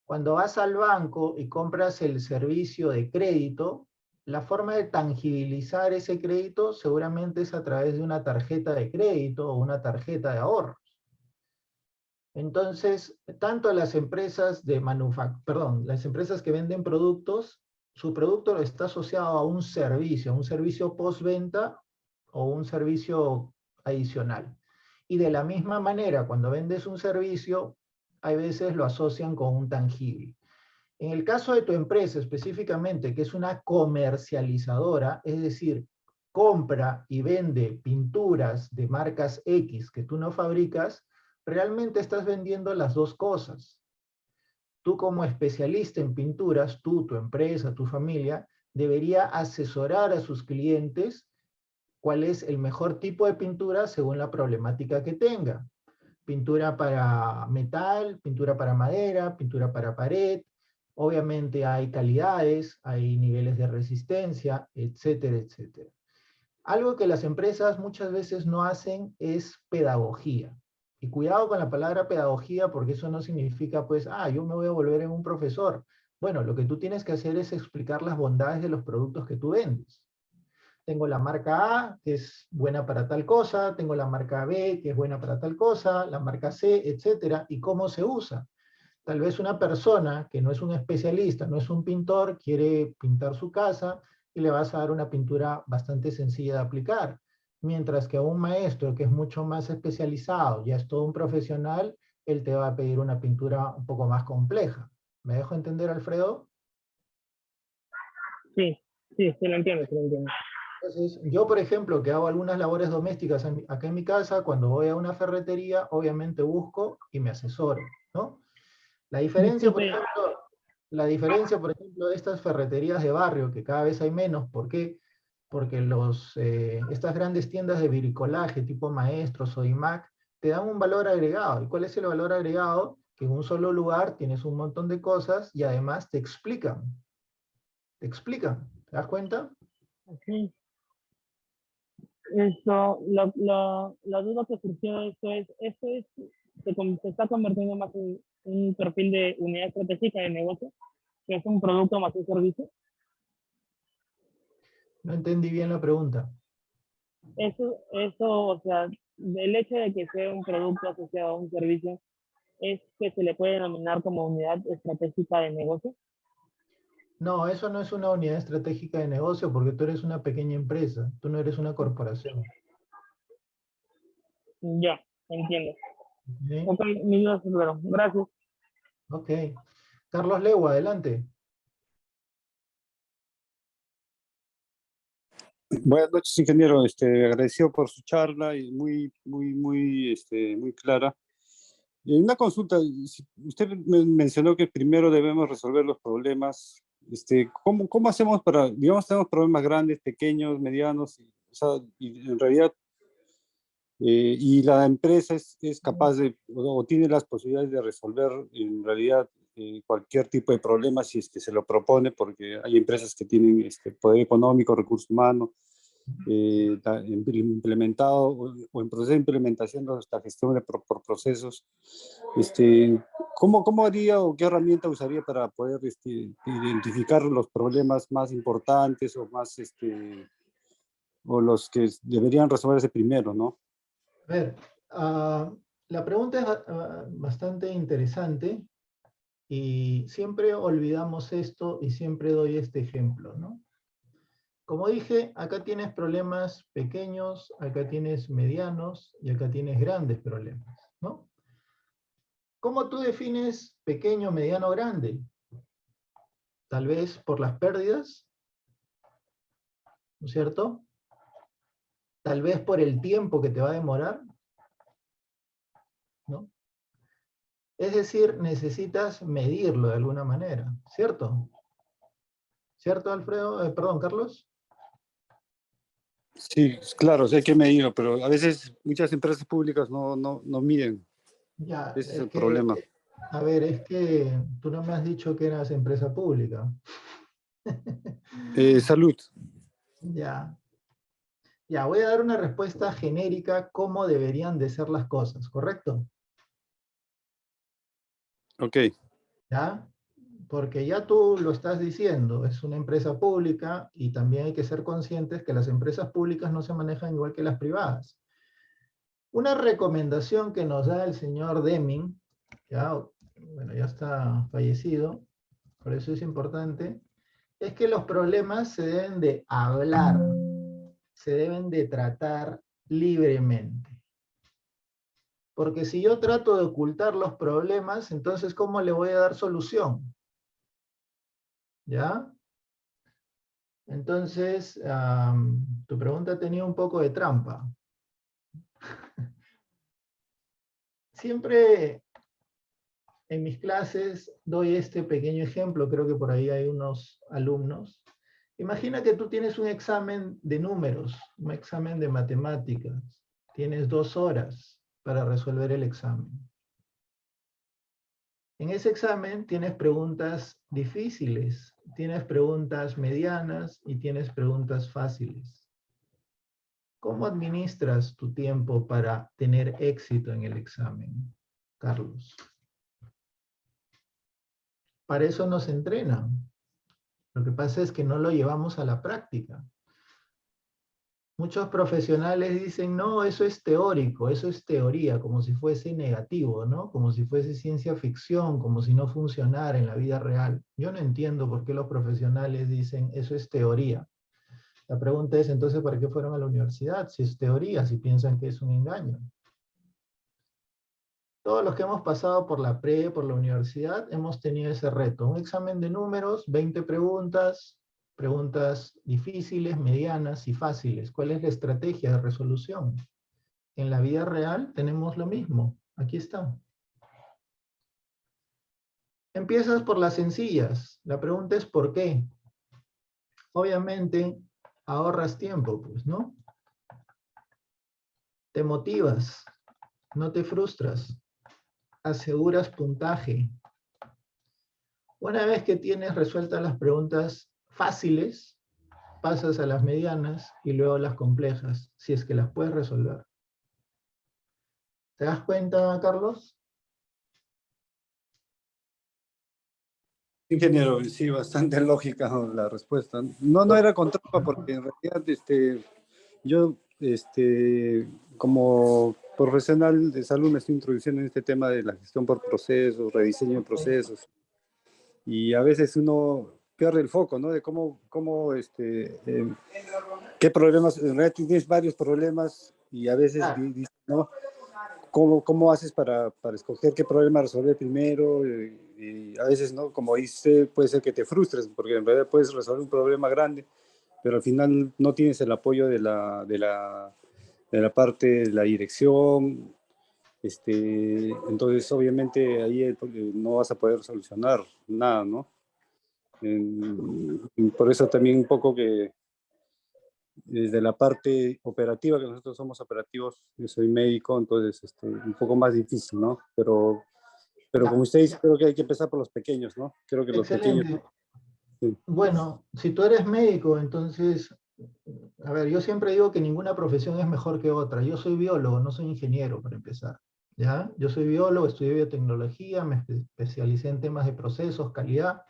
Cuando vas al banco y compras el servicio de crédito, la forma de tangibilizar ese crédito seguramente es a través de una tarjeta de crédito o una tarjeta de ahorros. Entonces, tanto las empresas las empresas que venden productos, su producto está asociado a un servicio postventa o un servicio adicional. Y de la misma manera, cuando vendes un servicio, hay veces lo asocian con un tangible. En el caso de tu empresa específicamente, que es una comercializadora, es decir, compra y vende pinturas de marcas X que tú no fabricas, realmente estás vendiendo las dos cosas. Tú como especialista en pinturas, tú, tu empresa, tu familia, debería asesorar a sus clientes cuál es el mejor tipo de pintura según la problemática que tenga. Pintura para metal, pintura para madera, pintura para pared. Obviamente hay calidades, hay niveles de resistencia, etcétera, etcétera. Algo que las empresas muchas veces no hacen es pedagogía. Y cuidado con la palabra pedagogía porque eso no significa pues, yo me voy a volver en un profesor. Bueno, lo que tú tienes que hacer es explicar las bondades de los productos que tú vendes. Tengo la marca A, que es buena para tal cosa, tengo la marca B, que es buena para tal cosa, la marca C, etcétera, y cómo se usa. Tal vez una persona que no es un especialista, no es un pintor, quiere pintar su casa y le vas a dar una pintura bastante sencilla de aplicar. Mientras que a un maestro que es mucho más especializado, ya es todo un profesional, él te va a pedir una pintura un poco más compleja. ¿Me dejo entender, Alfredo? Sí, sí, sí lo entiendo, sí lo entiendo. Entonces, yo, por ejemplo, que hago algunas labores domésticas acá en mi casa, cuando voy a una ferretería, obviamente busco y me asesoro, ¿no? La diferencia, por Disculpe, ejemplo, la diferencia, por ejemplo, de estas ferreterías de barrio, que cada vez hay menos, ¿por qué? Porque estas grandes tiendas de bricolaje tipo Maestros o IMAC te dan un valor agregado. ¿Y cuál es el valor agregado? Que en un solo lugar tienes un montón de cosas y además te explican. Te explican. ¿Te das cuenta? sí, esto, la duda que surgió de se está convirtiendo más en un perfil de unidad estratégica de negocio, que es un producto más un servicio. No entendí bien la pregunta. O sea, el hecho de que sea un producto asociado a un servicio es que se le puede denominar como unidad estratégica de negocio. No, eso no es una unidad estratégica de negocio porque tú eres una pequeña empresa, tú no eres una corporación. Ya, entiendo. ¿Ok? Ok, mi duda es claro. Gracias. Ok. Carlos Legua, adelante. Buenas noches, ingeniero. Agradecido por su charla y muy clara. Una consulta. Usted mencionó que primero debemos resolver los problemas ¿cómo hacemos para, digamos, tenemos problemas grandes, pequeños, medianos, o sea, y en realidad, y la empresa es capaz de, o tiene las posibilidades de resolver en realidad cualquier tipo de problema si es que se lo propone, porque hay empresas que tienen poder económico, recursos humanos, implementado o en proceso de implementación de esta gestión por procesos. ¿Cómo haría o qué herramienta usaría para poder identificar los problemas más importantes o más o los que deberían resolverse primero, ¿no? A ver, la pregunta es bastante interesante y siempre olvidamos esto y siempre doy este ejemplo, ¿no? Como dije, acá tienes problemas pequeños, acá tienes medianos y acá tienes grandes problemas, ¿no? ¿Cómo tú defines pequeño, mediano, grande? Tal vez por las pérdidas, ¿no es cierto? Tal vez por el tiempo que te va a demorar, ¿no? Es decir, necesitas medirlo de alguna manera, ¿cierto? ¿Cierto, Alfredo? Perdón, Carlos. Sí, claro, sí hay que medirlo, pero a veces muchas empresas públicas no miden. Ya, Ese es es el que, problema. a ver, es que tú no me has dicho que eras empresa pública. Salud. Ya. Ya, voy a dar una respuesta genérica cómo deberían de ser las cosas, ¿correcto? Ok. ¿Ya? Porque ya tú lo estás diciendo, es una empresa pública y también hay que ser conscientes que las empresas públicas no se manejan igual que las privadas. Una recomendación que nos da el señor Deming, ya, bueno, ya está fallecido, por eso es importante, es que los problemas se deben de hablar, se deben de tratar libremente. Porque si yo trato de ocultar los problemas, entonces ¿cómo le voy a dar solución? ¿Ya? Entonces, tu pregunta tenía un poco de trampa. Siempre en mis clases doy este pequeño ejemplo, creo que por ahí hay unos alumnos. Imagina que tú tienes un examen de números, un examen de matemáticas. Tienes 2 horas para resolver el examen. En ese examen tienes preguntas difíciles, tienes preguntas medianas y tienes preguntas fáciles. ¿Cómo administras tu tiempo para tener éxito en el examen, Carlos? Para eso nos entrenan. Lo que pasa es que no lo llevamos a la práctica. Muchos profesionales dicen, no, eso es teórico, eso es teoría, como si fuese negativo, ¿no? Como si fuese ciencia ficción, como si no funcionara en la vida real. Yo no entiendo por qué los profesionales dicen, eso es teoría. La pregunta es, entonces, ¿para qué fueron a la universidad? Si es teoría, si piensan que es un engaño. Todos los que hemos pasado por la por la universidad, hemos tenido ese reto. Un examen de números, 20 preguntas, preguntas difíciles, medianas y fáciles. ¿Cuál es la estrategia de resolución? En la vida real tenemos lo mismo. Aquí está. Empiezas por las sencillas. La pregunta es ¿por qué? Obviamente ahorras tiempo, pues, ¿no? Te motivas, no te frustras, aseguras puntaje. Una vez que tienes resueltas las preguntas fáciles, pasas a las medianas y luego las complejas, si es que las puedes resolver. ¿Te das cuenta, Carlos? Ingeniero, sí, bastante lógica, ¿no?, la respuesta. No era con trampa, porque en realidad yo, como profesional de salud, me estoy introduciendo en este tema de la gestión por procesos, rediseño de procesos, y a veces uno pierde el foco, ¿no? De qué problemas, en realidad tienes varios problemas, y a veces dices, ¿no? ¿Cómo haces para escoger qué problema resolver primero? Y a veces, ¿no? Como dice, puede ser que te frustres, porque en realidad puedes resolver un problema grande, pero al final no tienes el apoyo de la parte de la dirección. Entonces, obviamente, ahí no vas a poder solucionar nada, ¿no? Por eso también un poco que desde la parte operativa, que nosotros somos operativos, yo soy médico, entonces un poco más difícil, ¿no? Pero como usted dice, creo que hay que empezar por los pequeños, ¿no? Creo que los pequeños... Excelente. Sí. Bueno, si tú eres médico, entonces, a ver, yo siempre digo que ninguna profesión es mejor que otra. Yo soy biólogo, no soy ingeniero, para empezar. ¿Ya? Yo soy biólogo, estudié biotecnología, me especialicé en temas de procesos, calidad.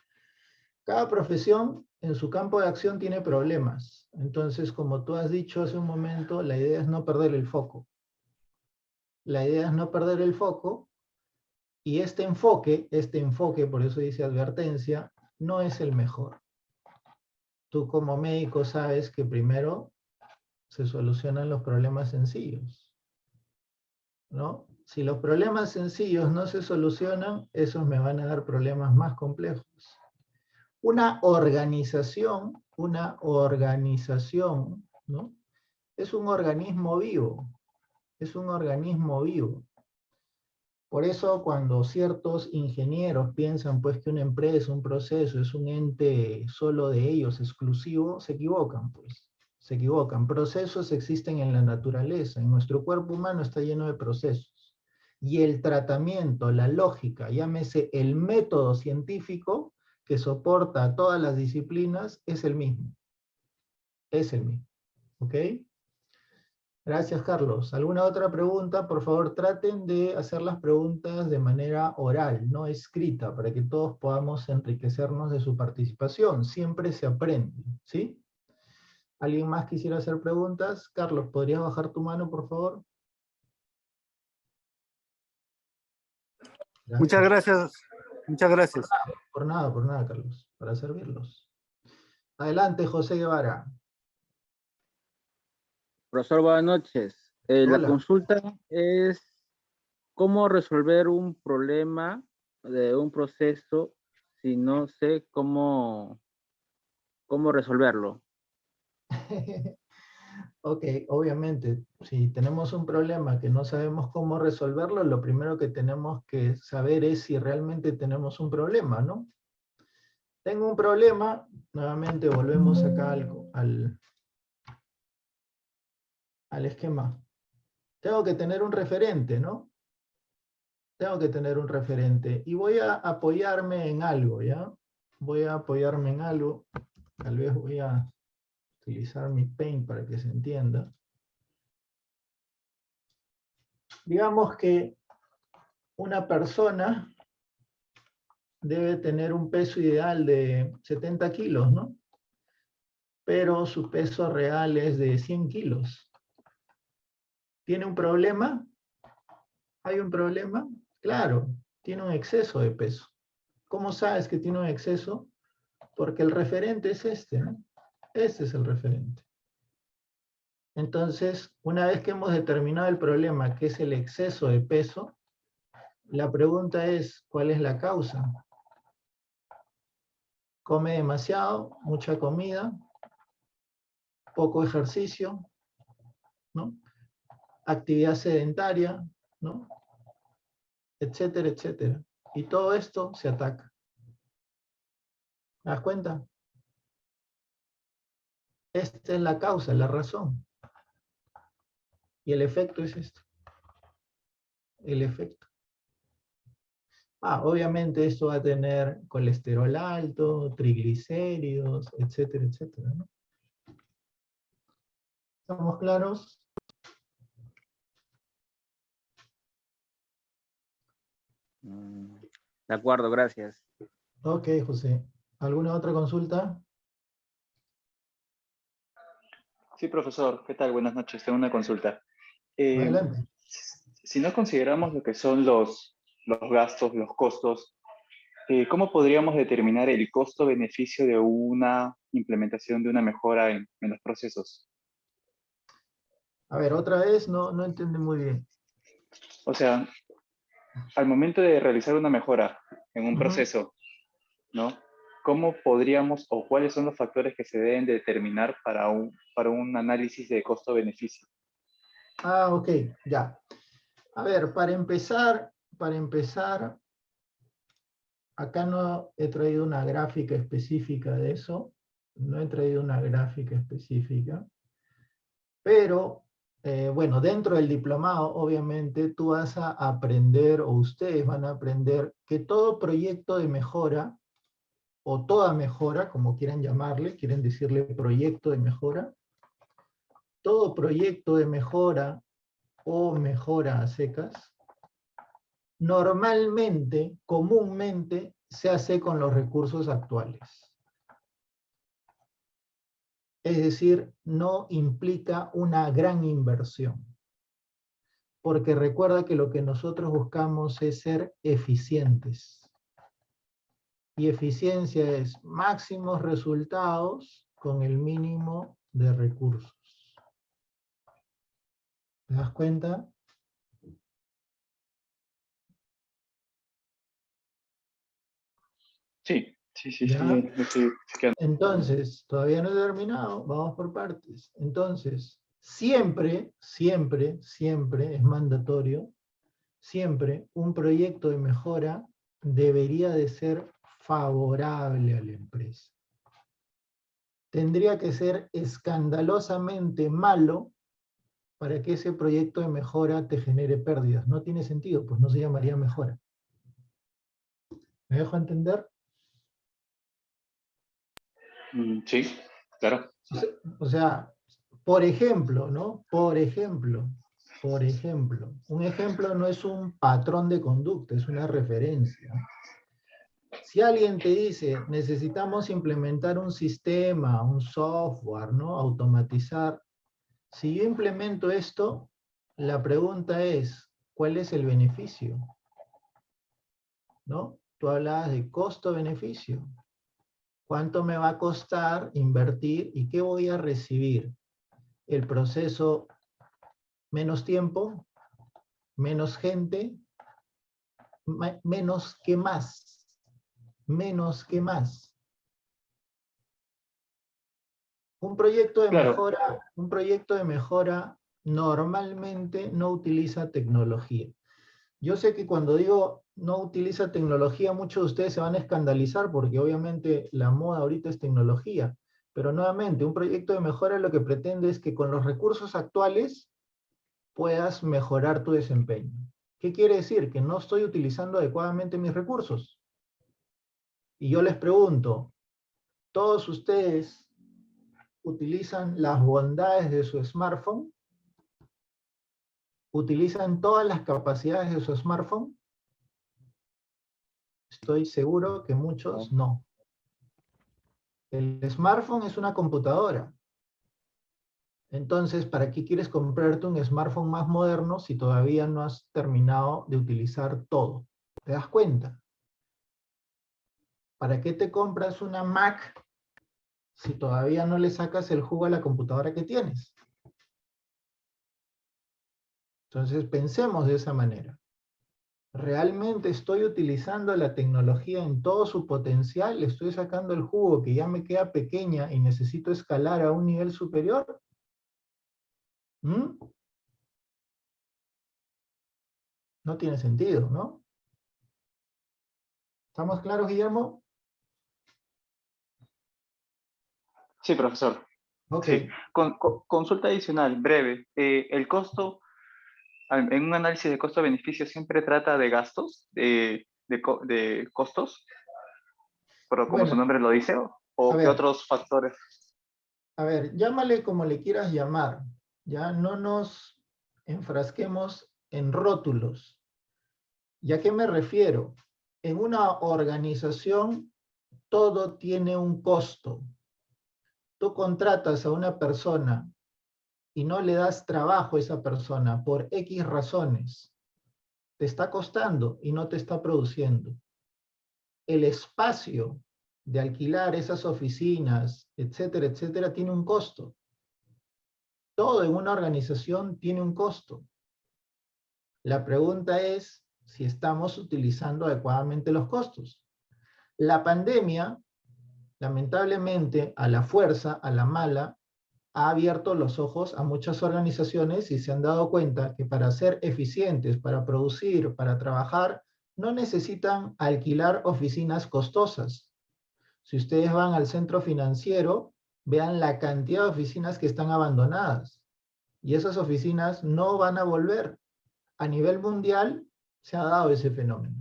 Cada profesión en su campo de acción tiene problemas. Entonces, como tú has dicho hace un momento, la idea es no perder el foco. La idea es no perder el foco y este enfoque, por eso dice advertencia, no es el mejor. Tú como médico sabes que primero se solucionan los problemas sencillos, ¿no? Si los problemas sencillos no se solucionan, esos me van a dar problemas más complejos. Una organización, ¿no? Es un organismo vivo, es un organismo vivo. Por eso cuando ciertos ingenieros piensan pues que una empresa, un proceso es un ente solo de ellos, exclusivo, se equivocan pues. Se equivocan. Procesos existen en la naturaleza, en nuestro cuerpo humano está lleno de procesos. Y el tratamiento, la lógica, llámese el método científico que soporta a todas las disciplinas, es el mismo. Es el mismo. ¿Ok? Gracias, Carlos. ¿Alguna otra pregunta? Por favor, traten de hacer las preguntas de manera oral, no escrita, para que todos podamos enriquecernos de su participación. Siempre se aprende, ¿sí? ¿Alguien más quisiera hacer preguntas? Carlos, ¿podrías bajar tu mano, por favor? Gracias. Muchas gracias. Muchas gracias. Por nada, Carlos, para servirlos. Adelante, José Guevara. Profesor, buenas noches. La Hola. consulta es cómo resolver un problema de un proceso si no sé cómo resolverlo. Ok, obviamente, si tenemos un problema que no sabemos cómo resolverlo, lo primero que tenemos que saber es si realmente tenemos un problema, ¿no? Tengo un problema, nuevamente volvemos acá al esquema. Tengo que tener un referente, ¿no? Tengo que tener un referente y voy a apoyarme en algo, ¿ya? Voy a apoyarme en algo, tal vez voy a utilizar mi Paint para que se entienda. Digamos que una persona debe tener un peso ideal de 70 kilos, ¿no? Pero su peso real es de 100 kilos. ¿Tiene un problema? ¿Hay un problema? Claro, tiene un exceso de peso. ¿Cómo sabes que tiene un exceso? Porque el referente es este, ¿no? Este es el referente. Entonces, una vez que hemos determinado el problema, que es el exceso de peso, la pregunta es, ¿cuál es la causa? Come demasiado, mucha comida, poco ejercicio, ¿no? Actividad sedentaria, ¿no? Etcétera, etcétera. Y todo esto se ataca. ¿Te das cuenta? Esta es la causa, la razón. Y el efecto es esto. El efecto. Obviamente esto va a tener colesterol alto, triglicéridos, etcétera, etcétera, ¿no? ¿Estamos claros? De acuerdo, gracias. Ok, José. ¿Alguna otra consulta? Sí, profesor, ¿qué tal? Buenas noches, tengo una consulta. Adelante. Si no consideramos lo que son los gastos, los costos, ¿cómo podríamos determinar el costo-beneficio de una implementación de una mejora en los procesos? A ver, otra vez, no entendí muy bien. O sea, al momento de realizar una mejora en un Ujú. proceso, ¿no? ¿Cómo podríamos o cuáles son los factores que se deben de determinar para un análisis de costo-beneficio? Ok, ya. A ver, para empezar, acá no he traído una gráfica específica de eso, no he traído una gráfica específica, pero bueno, dentro del diplomado, obviamente, tú vas a aprender, o ustedes van a aprender, que todo proyecto de mejora, o toda mejora, como quieran llamarle, quieren decirle proyecto de mejora, todo proyecto de mejora o mejora a secas, normalmente, comúnmente, se hace con los recursos actuales. Es decir, no implica una gran inversión. Porque recuerda que lo que nosotros buscamos es ser eficientes. Y eficiencia es máximos resultados con el mínimo de recursos. ¿Te das cuenta? Sí, sí, sí, ¿Ya? sí, me estoy chequeando. Entonces, todavía no he terminado, vamos por partes. Entonces, siempre, siempre, siempre es mandatorio, siempre un proyecto de mejora debería de ser favorable a la empresa. Tendría que ser escandalosamente malo para que ese proyecto de mejora te genere pérdidas. No tiene sentido, pues no se llamaría mejora. ¿Me dejo entender? Sí, claro. O sea, por ejemplo, ¿no? Por ejemplo, un ejemplo no es un patrón de conducta, es una referencia. Si alguien te dice, necesitamos implementar un sistema, un software, ¿no? Automatizar. Si yo implemento esto, la pregunta es, ¿cuál es el beneficio? ¿No? Tú hablabas de costo-beneficio. ¿Cuánto me va a costar invertir y qué voy a recibir? El proceso, menos tiempo, menos gente, menos que más. Menos que más. Un proyecto Claro. de mejora normalmente no utiliza tecnología. Yo sé que cuando digo no utiliza tecnología, muchos de ustedes se van a escandalizar porque obviamente la moda ahorita es tecnología. Pero nuevamente, un proyecto de mejora lo que pretende es que con los recursos actuales puedas mejorar tu desempeño. ¿Qué quiere decir? Que no estoy utilizando adecuadamente mis recursos. Y yo les pregunto, ¿todos ustedes utilizan las bondades de su smartphone? ¿Utilizan todas las capacidades de su smartphone? Estoy seguro que muchos no. El smartphone es una computadora. Entonces, ¿para qué quieres comprarte un smartphone más moderno si todavía no has terminado de utilizar todo? ¿Te das cuenta? ¿Para qué te compras una Mac si todavía no le sacas el jugo a la computadora que tienes? Entonces, pensemos de esa manera. ¿Realmente estoy utilizando la tecnología en todo su potencial? ¿Le estoy sacando el jugo que ya me queda pequeña y necesito escalar a un nivel superior? ¿Mm? No tiene sentido, ¿no? ¿Estamos claros, Guillermo? Sí, profesor. Ok. Sí. Consulta adicional, breve. El costo, en un análisis de costo-beneficio, siempre trata de gastos, de costos, pero como su Bueno, nombre lo dice, a o qué ver, otros factores. llámale como le quieras llamar. Ya no nos enfrasquemos en rótulos. ¿Y a qué me refiero? En una organización todo tiene un costo. Tú contratas a una persona y no le das trabajo a esa persona por X razones. Te está costando y no te está produciendo. El espacio de alquilar esas oficinas, etcétera, etcétera, tiene un costo. Todo en una organización tiene un costo. La pregunta es si estamos utilizando adecuadamente los costos. La pandemia, lamentablemente, a la fuerza, a la mala, ha abierto los ojos a muchas organizaciones y se han dado cuenta que para ser eficientes, para producir, para trabajar, no necesitan alquilar oficinas costosas. Si ustedes van al centro financiero, vean la cantidad de oficinas que están abandonadas. Y esas oficinas no van a volver. A nivel mundial se ha dado ese fenómeno.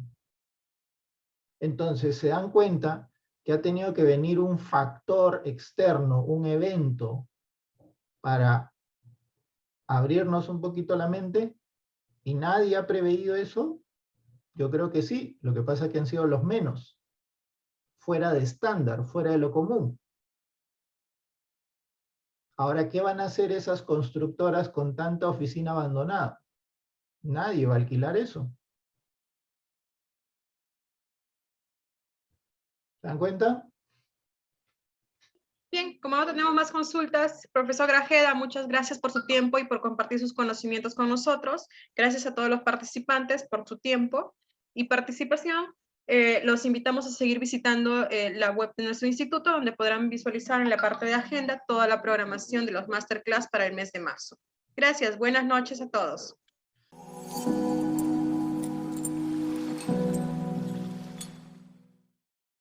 Entonces se dan cuenta que ha tenido que venir un factor externo, un evento, para abrirnos un poquito la mente, y nadie ha preveído eso. Yo creo que sí, lo que pasa es que han sido los menos, fuera de estándar, fuera de lo común. Ahora, ¿qué van a hacer esas constructoras con tanta oficina abandonada? Nadie va a alquilar eso. ¿Se dan cuenta? Bien, como no tenemos más consultas, profesor Grajeda, muchas gracias por su tiempo y por compartir sus conocimientos con nosotros. Gracias a todos los participantes por su tiempo y participación. Los invitamos a seguir visitando la web de nuestro instituto, donde podrán visualizar en la parte de agenda toda la programación de los masterclass para el mes de marzo. Gracias, buenas noches a todos.